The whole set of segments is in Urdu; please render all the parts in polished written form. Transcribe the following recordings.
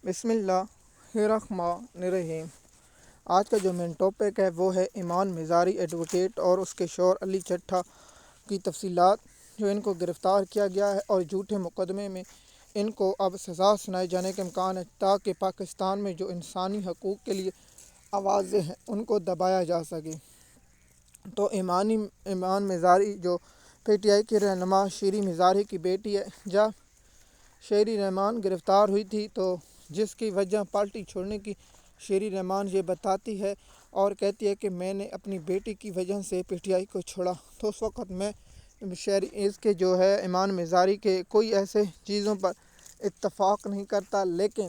بسم اللہ الرحمن الرحیم۔ آج کا جو مین ٹاپک ہے وہ ہے ایمان مزاری ایڈوکیٹ اور اس کے شوہر علی چٹھا کی تفصیلات، جو ان کو گرفتار کیا گیا ہے اور جھوٹے مقدمے میں ان کو اب سزا سنائے جانے کے امکان ہے، تاکہ پاکستان میں جو انسانی حقوق کے لیے آوازیں ہیں ان کو دبایا جا سکے۔ تو ایمان مزاری جو پی ٹی آئی کی رہنما شیریں مزاری کی بیٹی ہے، جب شیریں رحمان گرفتار ہوئی تھی تو جس کی وجہ پارٹی چھوڑنے کی شیریں رحمان یہ بتاتی ہے اور کہتی ہے کہ میں نے اپنی بیٹی کی وجہ سے پی ٹی آئی کو چھوڑا، تو اس وقت میں اس کے جو ہے ایمان مزاری کے کوئی ایسے چیزوں پر اتفاق نہیں کرتا، لیکن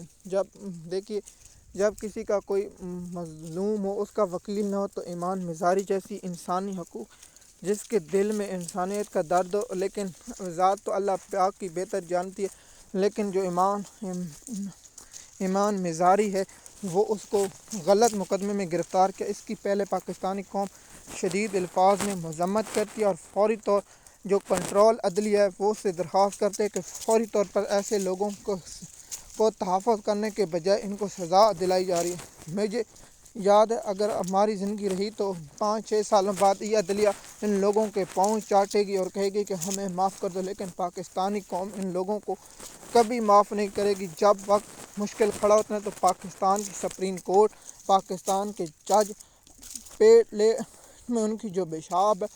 جب کسی کا کوئی مظلوم ہو، اس کا وکیل نہ ہو، تو ایمان مزاری جیسی انسانی حقوق جس کے دل میں انسانیت کا درد ہو، لیکن ذات تو اللہ پاک کی بہتر جانتی ہے، لیکن جو ایمان مزاری ہے وہ اس کو غلط مقدمے میں گرفتار کیا۔ اس کی پہلے پاکستانی قوم شدید الفاظ میں مذمت کرتی ہے اور فوری طور جو کنٹرول عدلیہ ہے وہ اس سے درخواست کرتے کہ فوری طور پر ایسے لوگوں کو تحفظ کرنے کے بجائے ان کو سزا دلائی جا رہی ہے۔ مجھے یاد ہے اگر ہماری زندگی رہی تو 5-6 سالوں بعد یہ عدلیہ ان لوگوں کے پاؤں چاٹے گی اور کہے گی کہ ہمیں معاف کر دو، لیکن پاکستانی قوم ان لوگوں کو کبھی معاف نہیں کرے گی۔ جب وقت مشکل کھڑا ہوتا ہے تو پاکستان کی سپریم کورٹ، پاکستان کے جج پیلے میں ان کی جو پیشاب ہے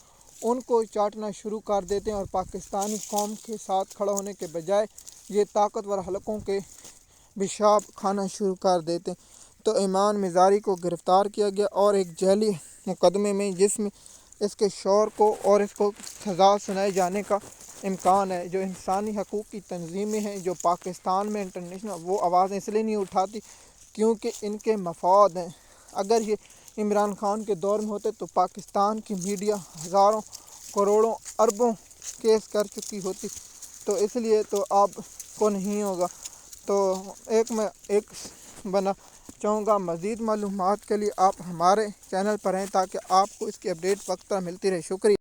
ان کو چاٹنا شروع کر دیتے ہیں، اور پاکستانی قوم کے ساتھ کھڑا ہونے کے بجائے یہ طاقتور حلقوں کے پیشاب کھانا شروع کر دیتے ہیں۔ تو ایمان مزاری کو گرفتار کیا گیا اور ایک جعلی مقدمے میں جس میں اس کے شوہر کو اور اس کو سزا سنائے جانے کا امکان ہے۔ جو انسانی حقوق کی تنظیمیں ہیں جو پاکستان میں انٹرنیشنل، وہ آوازیں اس لیے نہیں اٹھاتی کیونکہ ان کے مفاد ہیں۔ اگر یہ عمران خان کے دور میں ہوتے تو پاکستان کی میڈیا ہزاروں کروڑوں اربوں کیس کر چکی ہوتی، تو اس لیے تو آپ کو نہیں ہوگا۔ تو میں بنا چاہوں گا مزید معلومات کے لیے آپ ہمارے چینل پر ہیں تاکہ آپ کو اس کی اپڈیٹ وقت پر ملتی رہے۔ شکریہ۔